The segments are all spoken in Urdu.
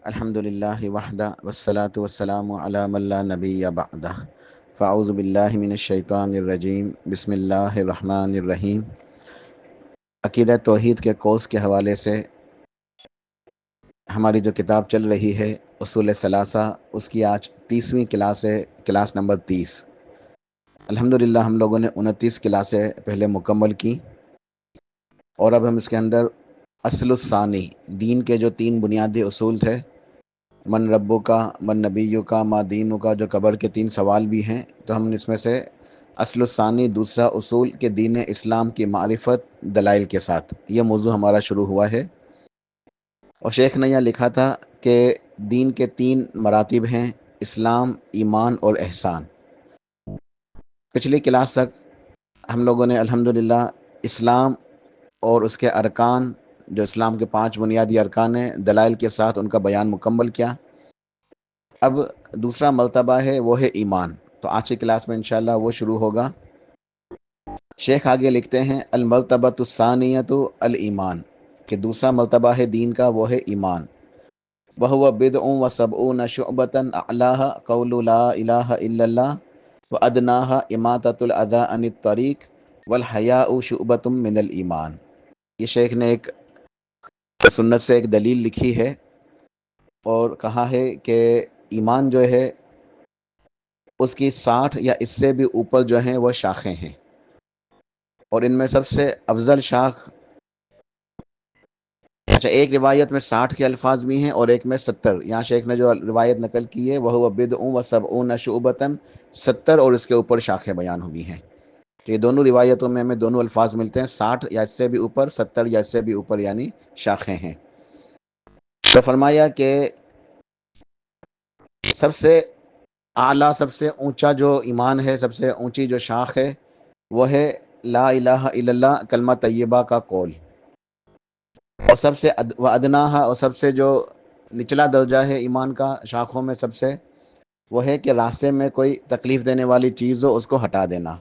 الحمدللہ وحدہ والصلاة والسلام علی من لا نبی بعدہ فاعوذ باللہ من الشیطان الرجیم بسم اللہ الرحمن الرحیم۔ عقیدہ توحید کے کورس کے حوالے سے ہماری جو کتاب چل رہی ہے اصول ثلاثہ، اس کی آج 30ویں کلاس ہے، کلاس نمبر 30۔ الحمدللہ ہم لوگوں نے 29 کلاسیں پہلے مکمل کی، اور اب ہم اس کے اندر اصل الثانی، دین کے جو 3 بنیادی اصول تھے، من ربو کا، من نبیو کا، ما دینو کا، جو قبر کے 3 سوال بھی ہیں، تو ہم اس میں سے اصل الثانی دوسرا اصول کے دین اسلام کی معرفت دلائل کے ساتھ، یہ موضوع ہمارا شروع ہوا ہے۔ اور شیخ نے یہ لکھا تھا کہ دین کے 3 مراتب ہیں، اسلام، ایمان اور احسان۔ پچھلی کلاس تک ہم لوگوں نے الحمدللہ اسلام اور اس کے ارکان، جو اسلام کے 5 بنیادی ارکان ہیں، دلائل کے ساتھ ان کا بیان مکمل کیا۔ اب دوسرا مرتبہ ہے، وہ ہے ایمان، تو آج کی کلاس میں انشاءاللہ وہ شروع ہوگا۔ شیخ آگے لکھتے ہیں المرتبۃ الثانیۃ الایمان، کہ دوسرا مرتبہ ہے دین کا، وہ ہے ایمان۔ وہو بدع و سبعون شعبۃ اعلاھا قول لا الہ الا اللہ وادناھا اماطۃ الاذی عن الطریق والحیاء شعبۃ من الایمان۔ یہ شیخ نے ایک سنت سے ایک دلیل لکھی ہے اور کہا ہے کہ ایمان جو ہے اس کی 60 یا اس سے بھی اوپر جو ہیں وہ شاخیں ہیں، اور ان میں سب سے افضل شاخ، ایک روایت میں 60 کے الفاظ بھی ہیں اور ایک میں 70۔ یہاں شیخ نے جو روایت نقل کی ہے وہ بدع و سبعون شعبۃ، 70 اور اس کے اوپر شاخیں بیان ہوئی ہیں۔ تو یہ دونوں روایتوں میں ہمیں دونوں الفاظ ملتے ہیں، 60 یا اس سے بھی اوپر، 70 یا اس سے بھی اوپر، یعنی شاخیں ہیں۔ تو فرمایا کہ سب سے اعلیٰ، سب سے اونچا جو ایمان ہے، سب سے اونچی جو شاخ ہے، وہ ہے لا الہ الا اللہ، کلمہ طیبہ کا قول۔ اور سب سے ادناہا، اور سب سے جو نچلا درجہ ہے ایمان کا شاخوں میں سب سے، وہ ہے کہ راستے میں کوئی تکلیف دینے والی چیز ہو اس کو ہٹا دینا۔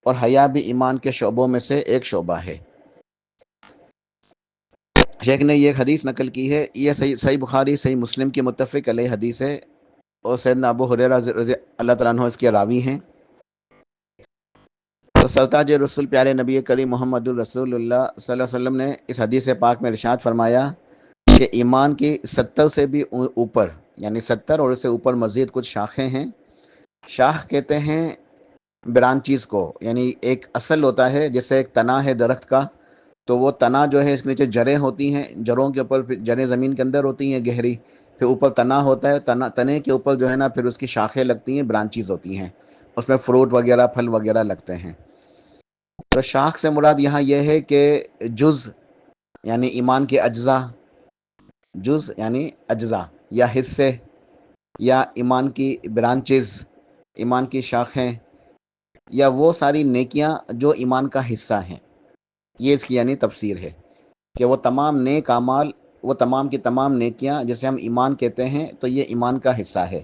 اور حیا بھی ایمان کے شعبوں میں سے ایک شعبہ ہے۔ شیخ نے یہ حدیث نقل کی ہے، یہ صحیح بخاری، صحیح مسلم کی متفق علیہ حدیث ہے، اور سیدنا ابو ہریرہ رضی اللہ تعالیٰ عنہ اس کے راوی ہیں۔ تو سرتاج رسول پیارے نبی کریم محمد الرسول اللہ صلی اللہ علیہ وسلم نے اس حدیث پاک میں ارشاد فرمایا کہ ایمان کی 70 سے بھی اوپر، یعنی 70 اور اس سے اوپر مزید کچھ شاخیں ہیں۔ شاخ کہتے ہیں برانچیز کو، یعنی ایک اصل ہوتا ہے، جیسے ایک تنا ہے درخت کا، تو وہ تنا جو ہے اس کے نیچے جڑیں ہوتی ہیں، جڑوں کے اوپر جڑیں زمین کے اندر ہوتی ہیں گہری، پھر اوپر تنا ہوتا ہے، تنے کے اوپر جو ہے نا پھر اس کی شاخیں لگتی ہیں، برانچیز ہوتی ہیں، اس میں فروٹ وغیرہ، پھل وغیرہ لگتے ہیں۔ تو شاخ سے مراد یہاں یہ ہے کہ جز، یعنی ایمان کے اجزاء، جز یعنی اجزاء یا حصے، یا ایمان کی برانچز، ایمان کی شاخیں، یا وہ ساری نیکیاں جو ایمان کا حصہ ہیں، یہ اس کی یعنی تفسیر ہے کہ وہ تمام نیک اعمال، وہ تمام کی تمام نیکیاں جسے ہم ایمان کہتے ہیں، تو یہ ایمان کا حصہ ہے۔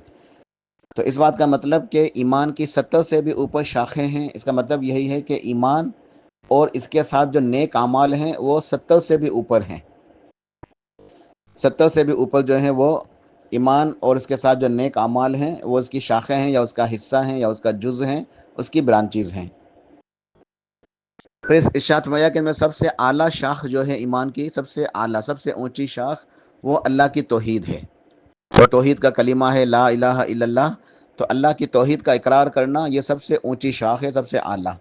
تو اس بات کا مطلب کہ ایمان کی 70 سے بھی اوپر شاخیں ہیں، اس کا مطلب یہی ہے کہ ایمان اور اس کے ساتھ جو نیک اعمال ہیں وہ 70 سے بھی اوپر ہیں، 70 سے بھی اوپر جو ہیں وہ ایمان اور اس کے ساتھ جو نیک اعمال ہیں وہ اس کی شاخیں ہیں، یا اس کا حصہ ہیں، یا اس کا جز ہیں، اس کی برانچیز ہیں۔ پھر ارشاد فرمایا کہ میں سب سے اعلیٰ شاخ جو ہے ایمان کی، سب سے اعلیٰ، سب سے اونچی شاخ، وہ اللہ کی توحید ہے۔ اور توحید کا کلمہ ہے لا الہ الا اللہ، تو اللہ کی توحید کا اقرار کرنا یہ سب سے اونچی شاخ ہے، سب سے اعلیٰ۔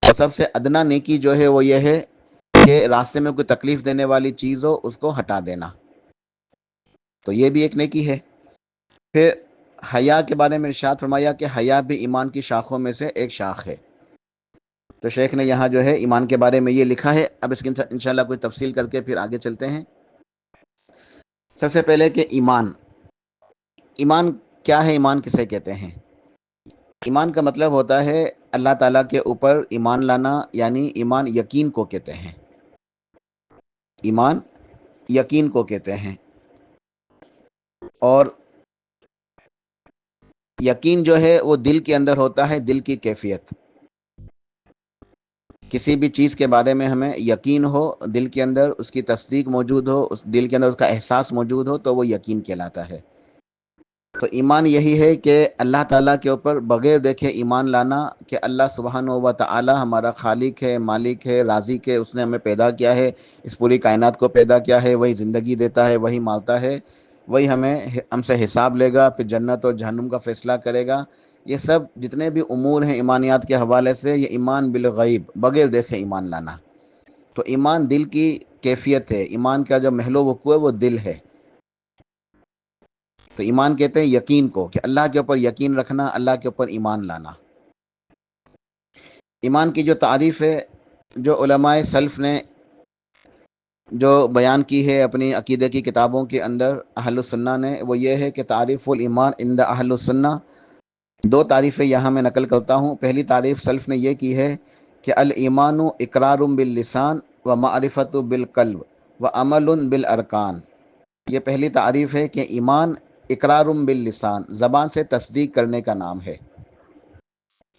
اور سب سے ادنا نیکی جو ہے وہ یہ ہے کہ راستے میں کوئی تکلیف دینے والی چیز ہو اس کو ہٹا دینا، تو یہ بھی ایک نیکی ہے۔ پھر حیا کے بارے میں ارشاد فرمایا کہ حیا بھی ایمان کی شاخوں میں سے ایک شاخ ہے۔ تو شیخ نے یہاں جو ہے ایمان کے بارے میں یہ لکھا ہے، اب اس کی انشاءاللہ کوئی تفصیل کر کے پھر آگے چلتے ہیں۔ سب سے پہلے کہ ایمان، ایمان کیا ہے، ایمان کسے کہتے ہیں؟ ایمان کا مطلب ہوتا ہے اللہ تعالیٰ کے اوپر ایمان لانا، یعنی ایمان یقین کو کہتے ہیں، ایمان یقین کو کہتے ہیں۔ اور یقین جو ہے وہ دل کے اندر ہوتا ہے، دل کی کیفیت، کسی بھی چیز کے بارے میں ہمیں یقین ہو، دل کے اندر اس کی تصدیق موجود ہو، اس دل کے اندر اس کا احساس موجود ہو، تو وہ یقین کہلاتا ہے۔ تو ایمان یہی ہے کہ اللہ تعالیٰ کے اوپر بغیر دیکھے ایمان لانا کہ اللہ سبحانہ و تعالی ہمارا خالق ہے، مالک ہے، رازق ہے، اس نے ہمیں پیدا کیا ہے، اس پوری کائنات کو پیدا کیا ہے، وہی زندگی دیتا ہے، وہی مارتا ہے، وہی ہم سے حساب لے گا، پھر جنت اور جہنم کا فیصلہ کرے گا۔ یہ سب جتنے بھی امور ہیں ایمانیات کے حوالے سے، یہ ایمان بالغیب، بغیر دیکھے ایمان لانا۔ تو ایمان دل کی کیفیت ہے، ایمان کا جو محل و وقوع ہے وہ دل ہے۔ تو ایمان کہتے ہیں یقین کو، کہ اللہ کے اوپر یقین رکھنا، اللہ کے اوپر ایمان لانا۔ ایمان کی جو تعریف ہے، جو علماء سلف نے جو بیان کی ہے اپنی عقیدے کی کتابوں کے اندر اہل السنہ نے، وہ یہ ہے کہ تعریف الایمان عند اہل السنہ، دو تعریفیں یہاں میں نقل کرتا ہوں۔ پہلی تعریف سلف نے یہ کی ہے کہ الایمان اقرار باللسان و معرفت بالقلب و عمل بالارکان۔ یہ پہلی تعریف ہے کہ ایمان اقرار باللسان، زبان سے تصدیق کرنے کا نام ہے۔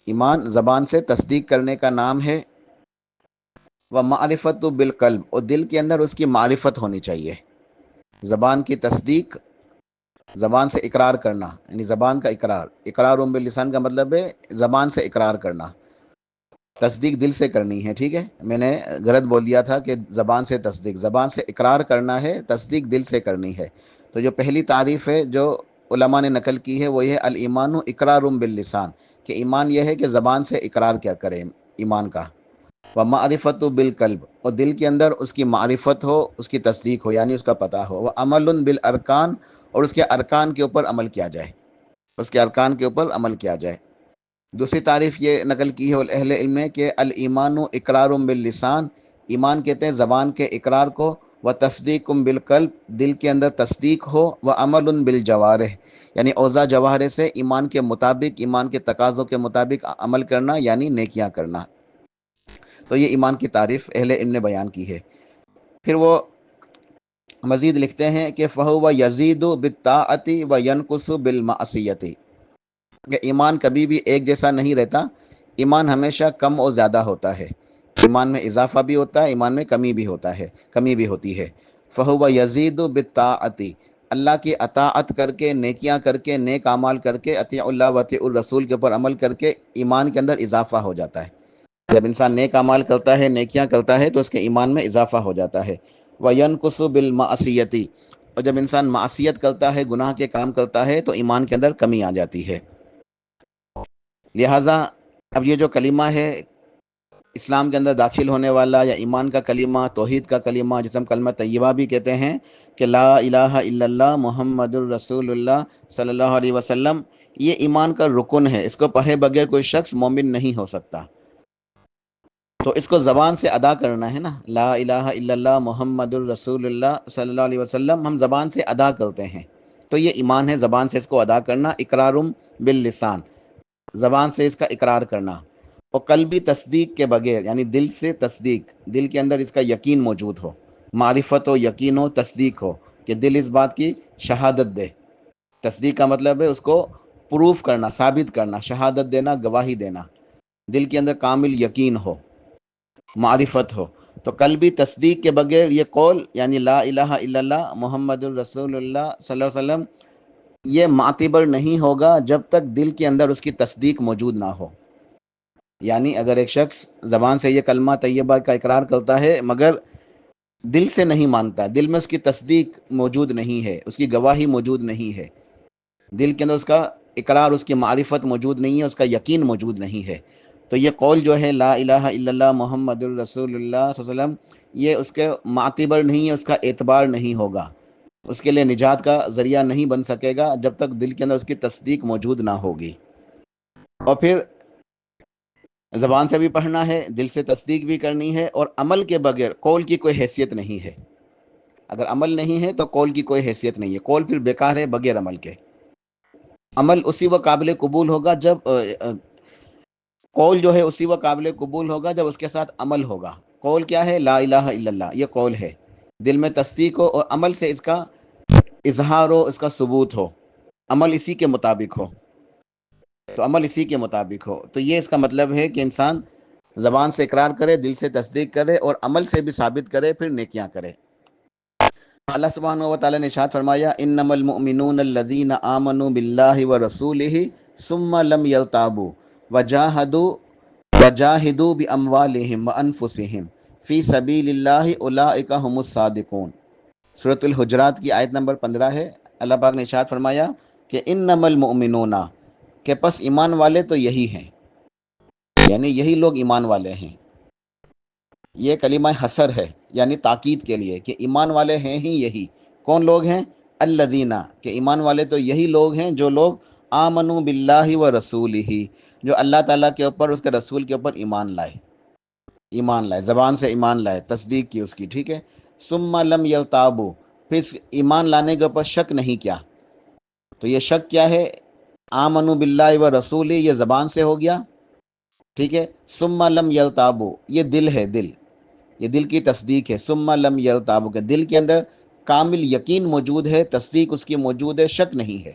ایمان زبان سے تصدیق کرنے کا نام ہے۔ و معرفت بالقلب، اور دل کے اندر اس کی معرفت ہونی چاہیے۔ زبان کی تصدیق، زبان سے اقرار کرنا، یعنی زبان کا اقرار، اقرار باللسان کا مطلب ہے زبان سے اقرار کرنا، تصدیق دل سے کرنی ہے۔ ٹھیک ہے، میں نے غلط بول دیا تھا کہ زبان سے تصدیق، زبان سے اقرار کرنا ہے، تصدیق دل سے کرنی ہے۔ تو جو پہلی تعریف ہے جو علماء نے نقل کی ہے وہ یہ الایمان اقرار باللسان، کہ ایمان یہ ہے کہ زبان سے اقرار کیا کرے ایمان کا۔ و معرفت بالقلب، اور دل کے اندر اس کی معرفت ہو، اس کی تصدیق ہو، یعنی اس کا پتہ ہو۔ وہ عمل بالارکان، اور اس کے ارکان کے اوپر عمل کیا جائے، اس کے ارکان کے اوپر عمل کیا جائے۔ دوسری تعریف یہ نقل کی ہے اہل علم نے کہ الایمان اقرار باللسان، ایمان کہتے ہیں زبان کے اقرار کو، و تصدیق بالقلب، دل کے اندر تصدیق ہو، و عمل بالجوارح، یعنی اوضاع جواہر سے ایمان کے مطابق، ایمان کے تقاضوں کے مطابق عمل کرنا، یعنی نیکیاں کرنا۔ تو یہ ایمان کی تعریف اہل علم نے بیان کی ہے۔ پھر وہ مزید لکھتے ہیں کہ فَهُوَ يَزِيدُ بِالطَّاعَةِ وَيَنْقُصُ بِالْمَعْصِيَةِ، کہ ایمان کبھی بھی ایک جیسا نہیں رہتا، ایمان ہمیشہ کم اور زیادہ ہوتا ہے، ایمان میں اضافہ بھی ہوتا ہے، ایمان میں کمی بھی ہوتا ہے، کمی بھی ہوتی ہے۔ فَهُوَ يَزِيدُ بِالطَّاعَةِ، اللہ کی اطاعت کر کے، نیکیاں کر کے، نیک اعمال کر کے، اطیع اللہ و اطیع الرسول کے اوپر عمل کر کے ایمان کے اندر اضافہ ہو جاتا ہے۔ جب انسان نیک اعمال کرتا ہے، نیکیاں کرتا ہے، تو اس کے ایمان میں اضافہ ہو جاتا ہے۔ وَيَنْقُصُ بِالْمَعْصِيَةِ، اور جب انسان معصیت کرتا ہے، گناہ کے کام کرتا ہے، تو ایمان کے اندر کمی آ جاتی ہے۔ لہٰذا اب یہ جو کلمہ ہے اسلام کے اندر داخل ہونے والا، یا ایمان کا کلمہ، توحید کا کلمہ، جسے ہم کلمہ طیبہ بھی کہتے ہیں، کہ لا الہ الا اللہ محمد الرسول اللہ صلی اللہ علیہ وسلم، یہ ایمان کا رکن ہے، اس کو پڑھے بغیر کوئی شخص مومن نہیں ہو سکتا۔ تو اس کو زبان سے ادا کرنا ہے نا، لا الہ الا اللہ محمد الرسول اللہ صلی اللہ علیہ وسلم، ہم زبان سے ادا کرتے ہیں، تو یہ ایمان ہے، زبان سے اس کو ادا کرنا، اقرارم باللسان، زبان سے اس کا اقرار کرنا، اور قلبی تصدیق کے بغیر، یعنی دل سے تصدیق، دل کے اندر اس کا یقین موجود ہو، معرفت ہو، یقین ہو، تصدیق ہو، کہ دل اس بات کی شہادت دے۔ تصدیق کا مطلب ہے اس کو پروف کرنا، ثابت کرنا، شہادت دینا، گواہی دینا، دل کے اندر کامل یقین ہو، معرفت ہو۔ تو قلبی تصدیق کے بغیر یہ قول، یعنی لا الہ الا اللہ محمد الرسول اللہ صلی اللہ علیہ وسلم، یہ معتبر نہیں ہوگا جب تک دل کے اندر اس کی تصدیق موجود نہ ہو۔ یعنی اگر ایک شخص زبان سے یہ کلمہ طیبہ کا اقرار کرتا ہے مگر دل سے نہیں مانتا، دل میں اس کی تصدیق موجود نہیں ہے، اس کی گواہی موجود نہیں ہے، دل کے اندر اس کا اقرار، اس کی معرفت موجود نہیں ہے، اس کا یقین موجود نہیں ہے، تو یہ قول جو ہے لا الہ الا اللہ محمد الرسول اللہ صلی اللہ علیہ وسلم، یہ اس کے معتبر نہیں ہے، اس کا اعتبار نہیں ہوگا، اس کے لیے نجات کا ذریعہ نہیں بن سکے گا جب تک دل کے اندر اس کی تصدیق موجود نہ ہوگی۔ اور پھر زبان سے بھی پڑھنا ہے، دل سے تصدیق بھی کرنی ہے، اور عمل کے بغیر قول کی کوئی حیثیت نہیں ہے۔ اگر عمل نہیں ہے تو قول کی کوئی حیثیت نہیں ہے، قول پھر بیکار ہے بغیر عمل کے۔ عمل اسی وقت قابل قبول ہوگا جب قول جو ہے اسی وقت قابل قبول ہوگا جب اس کے ساتھ عمل ہوگا۔ قول کیا ہے؟ لا الہ الا اللہ، یہ قول ہے، دل میں تصدیق ہو اور عمل سے اس کا اظہار ہو، اس کا ثبوت ہو، عمل اسی کے مطابق ہو، تو عمل اسی کے مطابق ہو، تو یہ اس کا مطلب ہے کہ انسان زبان سے اقرار کرے، دل سے تصدیق کرے اور عمل سے بھی ثابت کرے، پھر نیکیاں کرے۔ اللہ سبحانہ و تعالیٰ نے ارشاد فرمایا انما المؤمنون الذین آمنوا باللہ ورسولہ ثم لم یرتابوا وجاہدوا باموالہم وانفسہم فی سبیل اللہ اولئک هم الصادقون۔ سورۃ الحجرات کی آیت نمبر 15 ہے۔ اللہ پاک نے ارشاد فرمایا کہ انما المؤمنون، کہ پس ایمان والے تو یہی ہیں، یعنی یہی لوگ ایمان والے ہیں۔ یہ کلمہ حسر ہے، یعنی تاکید کے لیے کہ ایمان والے ہیں ہی یہی۔ کون لوگ ہیں؟ الذین، کہ ایمان والے تو یہی لوگ ہیں جو لوگ آمنوا باللہ و رسولہ، جو اللہ تعالیٰ کے اوپر، اس کے رسول کے اوپر ایمان لائے، زبان سے ایمان لائے، تصدیق کی اس کی، ٹھیک ہے۔ ثم لم یرتابوا، پھر ایمان لانے کے اوپر شک نہیں کیا۔ تو یہ شک کیا ہے؟ آمنوا باللہ و رسولہ، یہ زبان سے ہو گیا، ٹھیک ہے۔ ثم لم یرتابوا، یہ دل ہے، یہ دل کی تصدیق ہے۔ ثم لم یرتابوا، کہ دل کے اندر کامل یقین موجود ہے، تصدیق اس کی موجود ہے، شک نہیں ہے،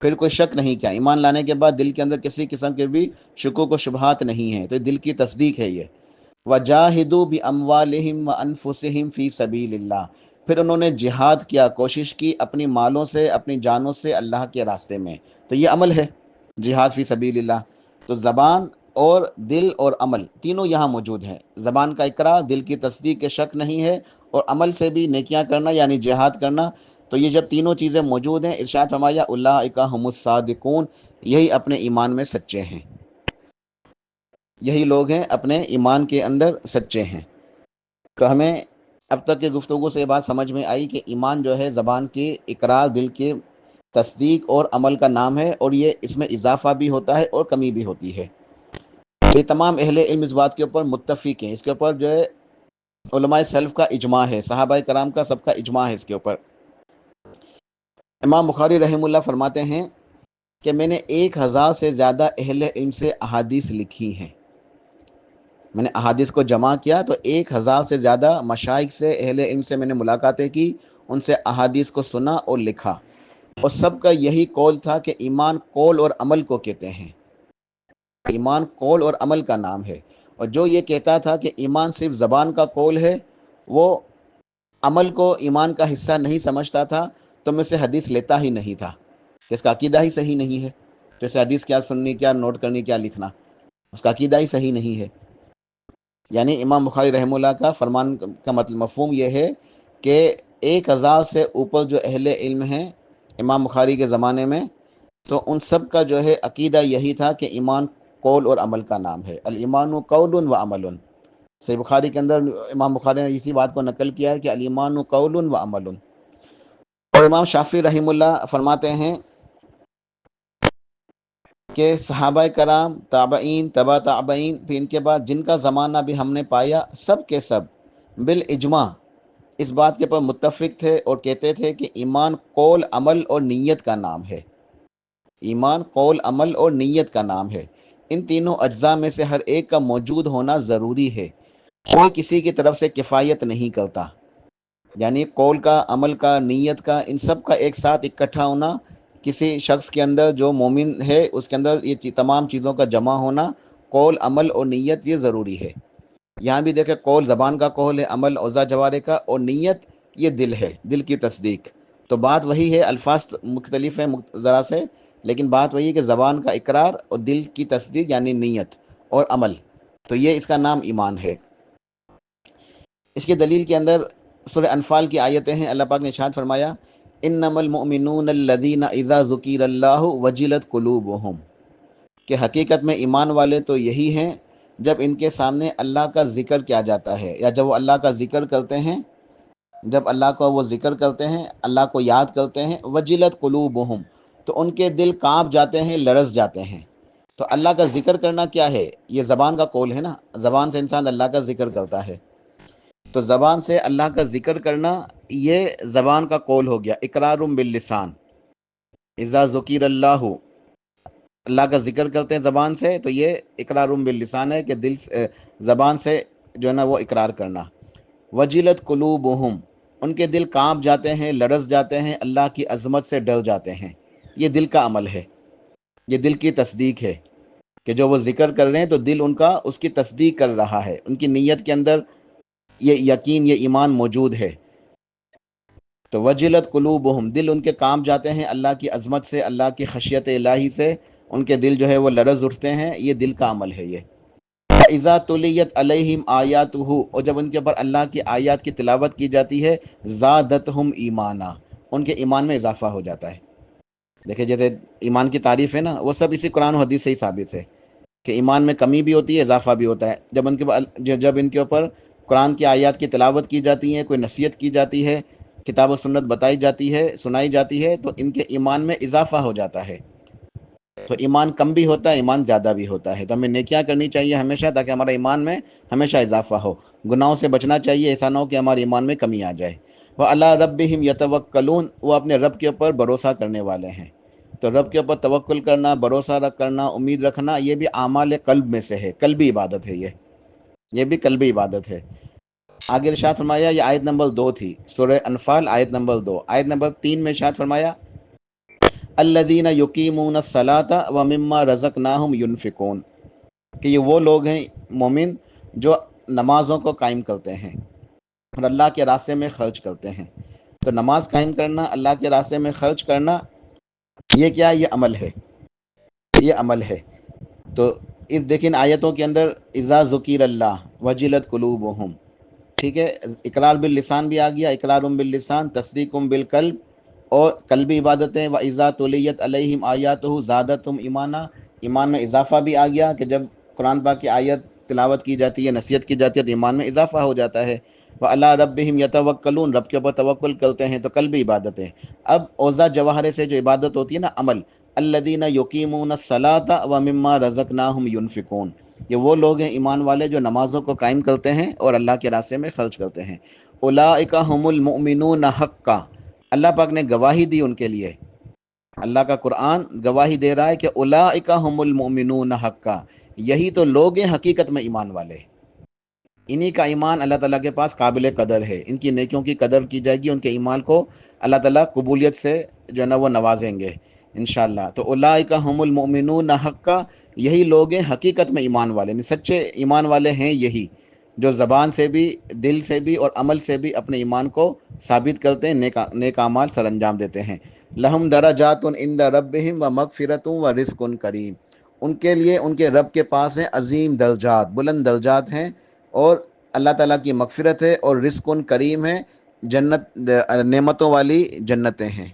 پھر کوئی شک نہیں کیا۔ ایمان لانے کے بعد دل کے اندر کسی قسم کے بھی شکوک و شبہات نہیں ہیں، تو یہ دل کی تصدیق ہے یہ۔ وجاہدوا باموالہم وانفسہم فی سبیل اللہ، پھر انہوں نے جہاد کیا، کوشش کی اپنی مالوں سے، اپنی جانوں سے اللہ کے راستے میں، تو یہ عمل ہے، جہاد فی سبیل اللہ۔ تو زبان اور دل اور عمل تینوں یہاں موجود ہیں۔ زبان کا اقرار، دل کی تصدیق کے شک نہیں ہے، اور عمل سے بھی نیکیاں کرنا یعنی جہاد کرنا۔ تو یہ جب تینوں چیزیں موجود ہیں، ارشاد فرمایا اولئک هم الصادقون، یہی اپنے ایمان میں سچے ہیں، یہی لوگ ہیں اپنے ایمان کے اندر سچے ہیں۔ تو ہمیں اب تک کی گفتگو سے یہ بات سمجھ میں آئی کہ ایمان جو ہے زبان کی اقرار، دل کی تصدیق اور عمل کا نام ہے، اور یہ اس میں اضافہ بھی ہوتا ہے اور کمی بھی ہوتی ہے۔ یہ تمام اہل علم اس بات کے اوپر متفق ہیں، اس کے اوپر جو ہے علماء سلف کا اجماع ہے، صحابہ کرام کا سب کا اجماع ہے اس کے اوپر۔ امام بخاری رحمہ اللہ فرماتے ہیں کہ میں نے 1000 سے زیادہ اہل علم سے احادیث لکھی ہیں، میں نے احادیث کو جمع کیا تو 1000 سے زیادہ مشائخ سے، اہل علم سے میں نے ملاقاتیں کی، ان سے احادیث کو سنا اور لکھا، اور سب کا یہی قول تھا کہ ایمان قول اور عمل کو کہتے ہیں، ایمان قول اور عمل کا نام ہے۔ اور جو یہ کہتا تھا کہ ایمان صرف زبان کا قول ہے، وہ عمل کو ایمان کا حصہ نہیں سمجھتا تھا، تو میں سے حدیث لیتا ہی نہیں تھا، کہ اس کا عقیدہ ہی صحیح نہیں ہے، تو اسے حدیث کیا سننی، کیا نوٹ کرنی، کیا لکھنا، اس کا عقیدہ ہی صحیح نہیں ہے۔ یعنی امام بخاری رحمہ اللہ کا فرمان کا مطلب مفہوم یہ ہے کہ 1000 سے اوپر جو اہل علم ہیں امام بخاری کے زمانے میں، تو ان سب کا جو ہے عقیدہ یہی تھا کہ ایمان قول اور عمل کا نام ہے، الایمان قول و عمل۔ صحیح بخاری کے اندر امام بخاری نے اسی بات کو نقل کیا ہے کہ الایمان قول و عمل۔ اور امام شافعی رحمہ اللہ فرماتے ہیں کہ صحابہ کرام، تابعین، تبع تابعین، پھر ان کے بعد جن کا زمانہ بھی ہم نے پایا، سب کے سب بالاجماع اس بات کے پر متفق تھے اور کہتے تھے کہ ایمان قول، عمل اور نیت کا نام ہے، ایمان قول، عمل اور نیت کا نام ہے۔ ان تینوں اجزاء میں سے ہر ایک کا موجود ہونا ضروری ہے، کوئی کسی کی طرف سے کفایت نہیں کرتا، یعنی قول کا، عمل کا، نیت کا، ان سب کا ایک ساتھ اکٹھا ہونا، کسی شخص کے اندر جو مومن ہے اس کے اندر یہ تمام چیزوں کا جمع ہونا، قول، عمل اور نیت، یہ ضروری ہے۔ یہاں بھی دیکھیں، قول زبان کا قول ہے، عمل اعضاء جوارح کا، اور نیت یہ دل ہے، دل کی تصدیق۔ تو بات وہی ہے، الفاظ مختلف ہیں ذرا سے، لیکن بات وہی ہے کہ زبان کا اقرار اور دل کی تصدیق یعنی نیت اور عمل، تو یہ اس کا نام ایمان ہے۔ اس کی دلیل کے اندر سورہ انفال کی آیتیں ہیں، اللہ پاک نے ارشاد فرمایا انما المؤمنون الذین اذا ذکر اللہ وجلت قلوبہم، کہ حقیقت میں ایمان والے تو یہی ہیں جب ان کے سامنے اللہ کا ذکر کیا جاتا ہے، یا جب وہ اللہ کا ذکر کرتے ہیں، جب اللہ کو وہ ذکر کرتے ہیں، اللہ کو یاد کرتے ہیں، وجلت قلوبہم، تو ان کے دل کانپ جاتے ہیں، لرز جاتے ہیں۔ تو اللہ کا ذکر کرنا کیا ہے؟ یہ زبان کا قول ہے نا، زبان سے انسان اللہ کا ذکر کرتا ہے، تو زبان سے اللہ کا ذکر کرنا یہ زبان کا قول ہو گیا، اقرار باللسان، اذا ذکر اللہ، اللہ کا ذکر کرتے ہیں زبان سے، تو یہ اقرار باللسان ہے کہ دل زبان سے جو ہے نا وہ اقرار کرنا۔ وجلت قلوبہم، ان کے دل کانپ جاتے ہیں، لرز جاتے ہیں، اللہ کی عظمت سے ڈر جاتے ہیں، یہ دل کا عمل ہے، یہ دل کی تصدیق ہے کہ جو وہ ذکر کر رہے ہیں تو دل ان کا اس کی تصدیق کر رہا ہے، ان کی نیت کے اندر یہ یقین، یہ ایمان موجود ہے۔ تو وجلت قلوبہم، دل ان کے کام جاتے ہیں اللہ کی عظمت سے، اللہ کی خشیت الہی سے، ان کے دل جو ہے وہ لرز اٹھتے ہیں، یہ دل کا عمل ہے یہ۔ اذا تلیت علیہم آیاتہ، اور جب ان کے اوپر اللہ کی آیات کی تلاوت کی جاتی ہے، زادتہم ایمانا، ان کے ایمان میں اضافہ ہو جاتا ہے۔ دیکھیں جیسے ایمان کی تعریف ہے نا، وہ سب اسی قرآن و حدیث سے ہی ثابت ہے کہ ایمان میں کمی بھی ہوتی ہے، اضافہ بھی ہوتا ہے۔ جب ان کے اوپر قرآن کی آیات کی تلاوت کی جاتی ہے، کوئی نصیحت کی جاتی ہے، کتاب و سنت بتائی جاتی ہے، سنائی جاتی ہے، تو ان کے ایمان میں اضافہ ہو جاتا ہے۔ تو ایمان کم بھی ہوتا ہے، ایمان زیادہ بھی ہوتا ہے، تو ہمیں نیکیاں کرنی چاہیے ہمیشہ، تاکہ ہمارا ایمان میں ہمیشہ اضافہ ہو۔ گناہوں سے بچنا چاہیے، ایسا نہ ہو کہ ہمارے ایمان میں کمی آ جائے۔ وَعَلَىٰ رَبِّهِمْ يَتَوَكَّلُونَ، وہ اپنے رب کے اوپر بھروسہ کرنے والے ہیں۔ تو رب کے اوپر توکل کرنا، بھروسہ کرنا، امید رکھنا، یہ بھی اعمال قلب میں سے ہے، قلبی عبادت ہے یہ بھی قلبی عبادت ہے۔ آگے ارشاد فرمایا، یہ آیت نمبر 2 تھی، سورہ انفال آیت نمبر 2۔ آیت نمبر 3 میں ارشاد فرمایا، الذین یقیمون الصلاۃ ومما رزقناہم ینفقون، کہ یہ وہ لوگ ہیں مومن جو نمازوں کو قائم کرتے ہیں اور اللہ کے راستے میں خرچ کرتے ہیں۔ تو نماز قائم کرنا، اللہ کے راستے میں خرچ کرنا، یہ کیا، یہ عمل ہے، یہ عمل ہے۔ تو اس دیکھیں آیتوں کے اندر اذا ذکر اللہ وجلت قلوبہم، ٹھیک ہے، اقرار باللسان بھی آ گیا، اقرار باللسان، تصدیق بالقلب، اور قلبی عبادتیں، وَإِذَا تُلِيَتْ عَلَيْهِمْ آیاتہ زادتہم ایمانا، ایمان میں اضافہ بھی آ گیا کہ جب قرآن پاک کی آیت تلاوت کی جاتی ہے، نصیحت کی جاتی ہے، تو ایمان میں اضافہ ہو جاتا ہے۔ وَعَلَىٰ رَبِّهِمْ يَتَوَكَّلُونَ، رب کے اوپر توکل کرتے ہیں، تو قلبی عبادتیں۔ اب اوضاع جواہرے سے جو عبادت ہوتی ہے نا، عمل، الذین یقیمون الصلاۃ ومما رزقناہم ینفقون، یہ وہ لوگ ہیں ایمان والے جو نمازوں کو قائم کرتے ہیں اور اللہ کے راستے میں خرچ کرتے ہیں۔ اولئک ھم المؤمنون حقا، اللہ پاک نے گواہی دی ان کے لیے، اللہ کا قرآن گواہی دے رہا ہے کہ اولئک ھم المؤمنون حقا، یہی تو لوگ ہیں حقیقت میں ایمان والے، انہی کا ایمان اللہ تعالیٰ کے پاس قابل قدر ہے، ان کی نیکیوں کی قدر کی جائے گی، ان کے ایمان کو اللہ تعالیٰ قبولیت سے جو ہے نا وہ نوازیں گے انشاءاللہ۔ تو اولئک ھم المؤمنون حقا، یہی لوگ ہیں حقیقت میں ایمان والے، یعنی سچے ایمان والے ہیں یہی، جو زبان سے بھی، دل سے بھی اور عمل سے بھی اپنے ایمان کو ثابت کرتے ہیں، نیک اعمال سر انجام دیتے ہیں۔ لہم درجات عند ربہم ومغفرۃ ورزق کریم، ان کے لیے ان کے رب کے پاس ہیں عظیم درجات، بلند درجات ہیں، اور اللہ تعالیٰ کی مغفرت ہے، اور رزق کریم ہے، جنت، نعمتوں والی جنتیں ہیں،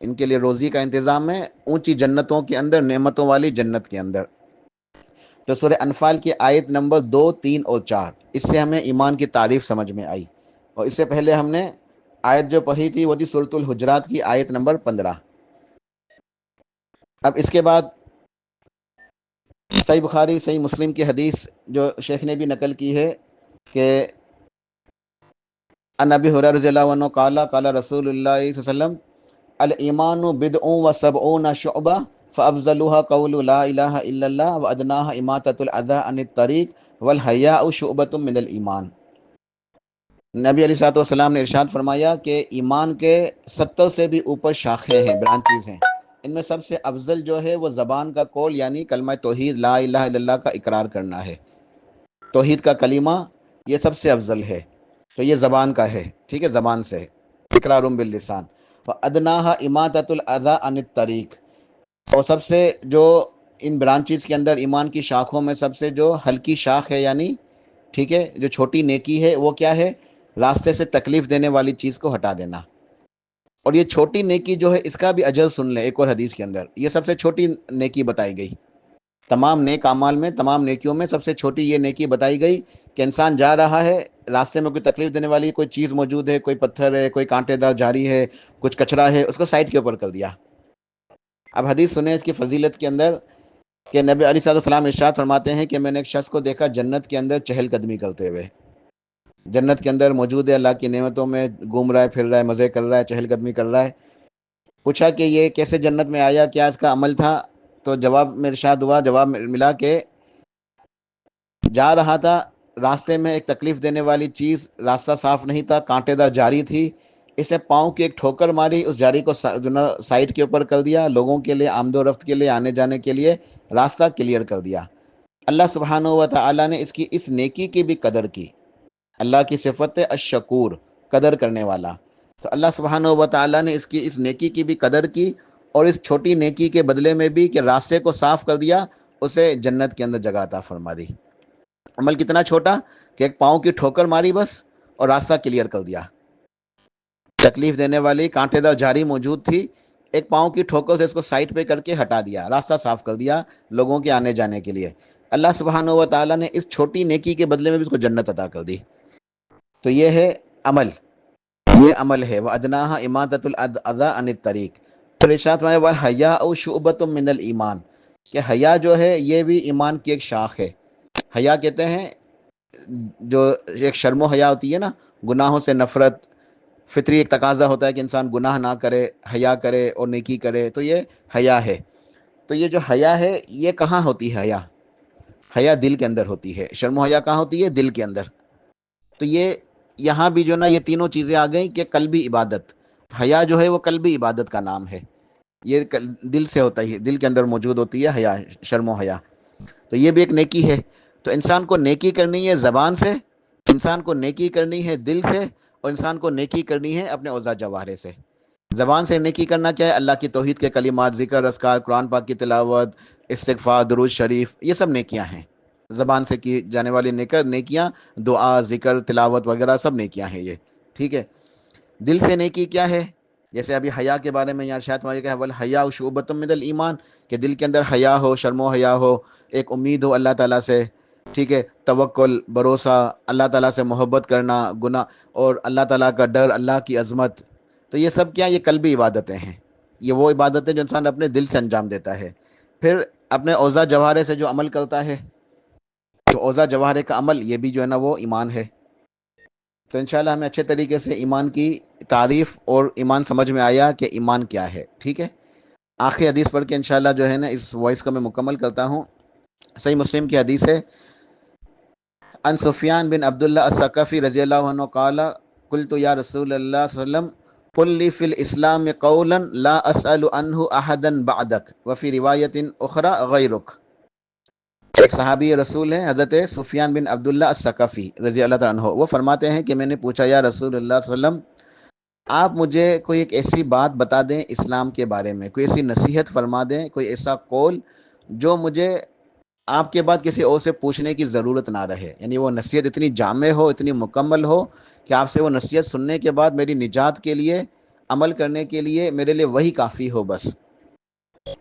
ان کے لیے روزی کا انتظام ہے اونچی جنتوں کے اندر، نعمتوں والی جنت کے اندر۔ تو سورہ انفال کی آیت نمبر 2، 3 اور 4، اس سے ہمیں ایمان کی تعریف سمجھ میں آئی، اور اس سے پہلے ہم نے آیت جو پڑھی تھی وہ تھی سورۃ الحجرات کی آیت نمبر 15۔ اب اس کے بعد صحیح بخاری، صحیح مسلم کی حدیث جو شیخ نے بھی نقل کی ہے کہ عن ابی ہریرہ رضی اللہ عنہ قال قال رسول اللہ صلی اللہ علیہ وسلم، الایمان بدع و70 شعبہ فافضلها قول لا الہ الا اللہ وادناها اماطۃ الاذى عن الطریق والحیاء شعبۃ من الایمان۔ نبی علیہ الصلوۃ والسلام نے ارشاد فرمایا کہ ایمان کے 70 سے بھی اوپر شاخیں ہیں، برانچیز ہیں، ان میں سب سے افضل جو ہے وہ زبان کا قول، یعنی کلمہ توحید لا الہ الا اللہ کا اقرار کرنا ہے، توحید کا کلمہ یہ سب سے افضل ہے، تو یہ زبان کا ہے، ٹھیک ہے، زبان سے اقرار باللسان۔ وَأَدْنَاهَا إِمَاطَةُ الْأَذَىٰ عَنِ الطَّرِيقِ، اور سب سے جو ان برانچیز کے اندر، ایمان کی شاخوں میں سب سے جو ہلکی شاخ ہے، یعنی ٹھیک ہے، جو چھوٹی نیکی ہے، وہ کیا ہے، راستے سے تکلیف دینے والی چیز کو ہٹا دینا۔ اور یہ چھوٹی نیکی جو ہے اس کا بھی اجر سن لیں، ایک اور حدیث کے اندر یہ سب سے چھوٹی نیکی بتائی گئی، تمام نیک اعمال میں، تمام نیکیوں میں سب سے چھوٹی یہ نیکی بتائی گئی کہ انسان جا رہا ہے، راستے میں کوئی تکلیف دینے والی کوئی چیز موجود ہے، کوئی پتھر ہے، کوئی کانٹے دار جھاڑی ہے، کچھ کچرا ہے، اس کو سائڈ کے اوپر کر دیا۔ اب حدیث سنیں اس کی فضیلت کے اندر کہ نبی علیہ الصلوۃ والسلام ارشاد فرماتے ہیں کہ میں نے ایک شخص کو دیکھا جنت کے اندر چہل قدمی کرتے ہوئے، جنت کے اندر موجود ہے، اللہ کی نعمتوں میں گھوم رہا ہے، پھر رہا ہے، مزے کر رہا ہے، چہل قدمی کر رہا ہے۔ پوچھا کہ یہ کیسے جنت میں آیا، کیا اس کا عمل تھا؟ تو جواب میں ارشاد ہوا، جواب ملا کہ جا رہا تھا، راستے میں ایک تکلیف دینے والی چیز، راستہ صاف نہیں تھا، کانٹے دار جھاڑی تھی، اس نے پاؤں کی ایک ٹھوکر ماری، اس جاری کو سائٹ کے اوپر کر دیا، لوگوں کے لیے آمد و رفت کے لیے، آنے جانے کے لیے راستہ کلیئر کر دیا۔ اللہ سبحانہ و تعالیٰ نے اس کی اس نیکی کی بھی قدر کی۔ اللہ کی صفت ہے الشکور، قدر کرنے والا۔ تو اللہ سبحانہ و تعالیٰ نے اس نیکی کی بھی قدر کی، اور اس چھوٹی نیکی کے بدلے میں بھی کہ راستے کو صاف کر دیا، اسے جنت کے اندر جگہ عطا فرما دی۔ عمل کتنا چھوٹا کہ ایک پاؤں کی ٹھوکر ماری بس، اور راستہ کلیئر کر دیا۔ تکلیف دینے والی کانٹے دار جھاری موجود تھی، ایک پاؤں کی ٹھوکر سے اس کو سائٹ پہ کر کے ہٹا دیا، راستہ صاف کر دیا لوگوں کے آنے جانے کے لیے۔ اللہ سبحانہ و تعالیٰ نے اس چھوٹی نیکی کے بدلے میں بھی اس کو جنت عطا کر دی۔ تو یہ ہے عمل، یہ عمل ہے۔ وَأَدْنَاهَا إِمَاطَةُ الْأَذَى عَنِ الطَّرِيقِ۔ پھر ارشاد میں وَالْحَيَاءُ شُعْبَةٌ مِّنَ الْإِيمَانِ، کہ حیا جو ہے یہ بھی ایمان کی ایک شاخ ہے۔ حیا کہتے ہیں جو ایک شرم و حیا ہوتی ہے نا، گناہوں سے نفرت، فطری ایک تقاضا ہوتا ہے کہ انسان گناہ نہ کرے، حیا کرے اور نیکی کرے، تو یہ حیا ہے۔ تو یہ جو حیا ہے یہ کہاں ہوتی ہے؟ حیا، حیا دل کے اندر ہوتی ہے۔ شرم و حیا کہاں ہوتی ہے؟ دل کے اندر۔ تو یہ یہاں بھی جو نا یہ تینوں چیزیں آ گئیں کہ قلبی عبادت، حیا جو ہے وہ قلبی عبادت کا نام ہے، یہ دل سے ہوتا ہے، دل کے اندر موجود ہوتی ہے حیا، شرم و حیا۔ تو یہ بھی ایک نیکی ہے۔ تو انسان کو نیکی کرنی ہے زبان سے، انسان کو نیکی کرنی ہے دل سے، اور انسان کو نیکی کرنی ہے اپنے اوضاع جوارے سے۔ زبان سے نیکی کرنا کیا ہے؟ اللہ کی توحید کے کلمات، ذکر، اذکار، قرآن پاک کی تلاوت، استغفار، درود شریف، یہ سب نیکیاں ہیں۔ زبان سے کی جانے والی نیکیاں، دعا، ذکر، تلاوت وغیرہ سب نیکیاں ہیں یہ، ٹھیک ہے۔ دل سے نیکی کیا ہے؟ جیسے ابھی حیا کے بارے میں یہاں ارشاد فرمایا کہ وَالْحَيَاءُ شُعْبَةٌ مِّنَ الْإِيمَانِ، کہ دل کے اندر حیا ہو، شرم و حیا ہو، ایک امید ہو اللہ تعالیٰ سے، ٹھیک ہے، توکل، بھروسہ، اللہ تعالیٰ سے محبت کرنا، گناہ اور اللہ تعالیٰ کا ڈر، اللہ کی عظمت۔ تو یہ سب کیا؟ یہ قلبی عبادتیں ہیں۔ یہ وہ عبادتیں جو انسان اپنے دل سے انجام دیتا ہے۔ پھر اپنے اوضاع جوارے سے جو عمل کرتا ہے، تو اوضاع جوارے کا عمل، یہ بھی جو ہے نا وہ ایمان ہے۔ تو انشاءاللہ ہمیں اچھے طریقے سے ایمان کی تعریف اور ایمان سمجھ میں آیا کہ ایمان کیا ہے، ٹھیک ہے۔ آخری حدیث پڑھ کے انشاءاللہ جو ہے نا اس وائس کو میں مکمل کرتا ہوں۔ صحیح مسلم کی حدیث ہے، ان سفیان بن عبداللہ الثقفی رضی اللہ عنہ قال قلت یا رسول اللہ صلی اللہ علیہ وسلم قل لی فی الاسلام قولا لا اسأل عنہ احدا بعدک وفی روایت اخرى غیرک۔ ایک صحابی رسول ہیں حضرت سفیان بن عبداللہ الثقفی رضی اللہ تعالیٰ عنہ، وہ فرماتے ہیں کہ میں نے پوچھا یا رسول اللہ صلی اللہ علیہ وسلم، آپ مجھے کوئی ایک ایسی بات بتا دیں اسلام کے بارے میں، کوئی ایسی نصیحت فرما دیں، کوئی ایسا قول جو مجھے آپ کے بعد کسی اور سے پوچھنے کی ضرورت نہ رہے، یعنی وہ نصیحت اتنی جامع ہو، اتنی مکمل ہو کہ آپ سے وہ نصیحت سننے کے بعد میری نجات کے لیے، عمل کرنے کے لیے میرے لیے وہی کافی ہو، بس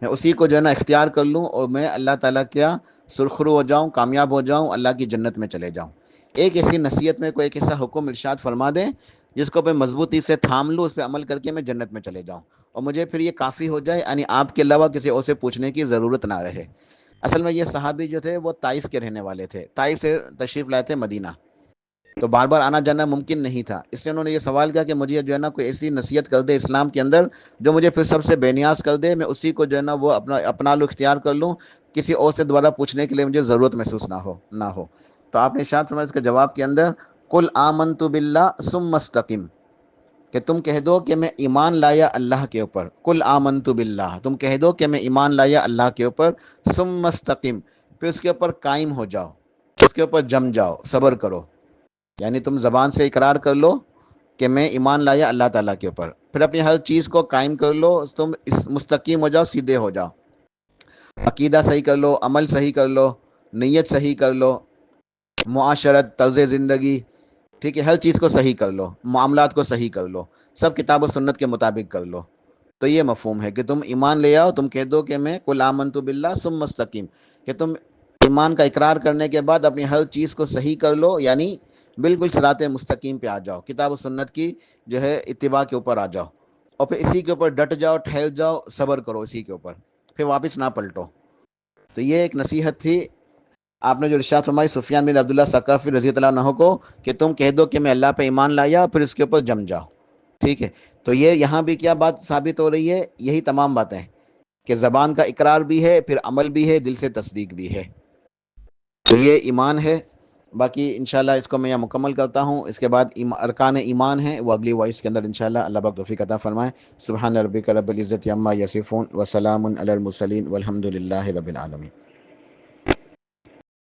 میں اسی کو جو ہے نا اختیار کر لوں اور میں اللہ تعالیٰ کیا سرخرو ہو جاؤں، کامیاب ہو جاؤں، اللہ کی جنت میں چلے جاؤں۔ ایک ایسی نصیحت میں کوئی ایک ایسا حکم ارشاد فرما دیں جس کو میں مضبوطی سے تھام لوں، اس پہ عمل کر کے میں جنت میں چلے جاؤں، اور مجھے پھر یہ کافی ہو جائے، یعنی آپ کے علاوہ کسی اور سے پوچھنے کی ضرورت نہ رہے۔ اصل میں یہ صحابی جو تھے وہ طائف کے رہنے والے تھے، طائف سے تشریف لائے تھے مدینہ، تو بار بار آنا جانا ممکن نہیں تھا، اس لیے انہوں نے یہ سوال کیا کہ مجھے جو ہے نا کوئی ایسی نصیحت کر دے اسلام کے اندر جو مجھے پھر سب سے بے نیاز کر دے، میں اسی کو جو ہے نا وہ اپنا لو، اختیار کر لوں، کسی اور سے دوبارہ پوچھنے کے لیے مجھے ضرورت محسوس نہ ہو۔ تو آپ نے ارشاد فرمایا اس کے جواب کے اندر قل آمنت باللہ ثم استقم، کہ تم کہہ دو کہ میں ایمان لایا اللہ کے اوپر، قل آمنت باللہ، تم کہہ دو کہ میں ایمان لایا اللہ کے اوپر، ثم استقم، پھر اس کے اوپر قائم ہو جاؤ، اس کے اوپر جم جاؤ، صبر کرو، یعنی تم زبان سے اقرار کر لو کہ میں ایمان لایا اللہ تعالیٰ کے اوپر، پھر اپنی ہر چیز کو قائم کر لو، تم مستقیم ہو جاؤ، سیدھے ہو جاؤ، عقیدہ صحیح کر لو، عمل صحیح کر لو، نیت صحیح کر لو، معاشرت، طرز زندگی، ٹھیک ہے، ہر چیز کو صحیح کر لو، معاملات کو صحیح کر لو، سب کتاب و سنت کے مطابق کر لو۔ تو یہ مفہوم ہے کہ تم ایمان لے آؤ، تم کہہ دو کہ میں قل آمنت باللہ ثم مستقیم، کہ تم ایمان کا اقرار کرنے کے بعد اپنی ہر چیز کو صحیح کر لو، یعنی بالکل صراط مستقیم پہ آ جاؤ، کتاب و سنت کی جو ہے اتباع کے اوپر آ جاؤ، اور پھر اسی کے اوپر ڈٹ جاؤ، ٹھہر جاؤ، صبر کرو اسی کے اوپر، پھر واپس نہ پلٹو۔ تو یہ ایک نصیحت تھی آپ نے جو ارشاد فرمائی سفیان بن عبداللہ ثقفی رضی اللہ عنہ کو کہ تم کہہ دو کہ میں اللہ پہ ایمان لایا، پھر اس کے اوپر جم جاؤ، ٹھیک ہے۔ تو یہ یہاں بھی کیا بات ثابت ہو رہی ہے؟ یہی تمام باتیں کہ زبان کا اقرار بھی ہے، پھر عمل بھی ہے، دل سے تصدیق بھی ہے، تو یہ ایمان ہے۔ باقی انشاءاللہ اس کو میں یہاں مکمل کرتا ہوں. اس کے بعد ارکان ایمان ہیں، وہ اگلی وائس کے اندر انشاءاللہ اللہ پاک توفیق عطا فرمائے. سبحان ربک رب العزت عما یصفون وسلام علی المرسلین والحمد للہ رب العالمین.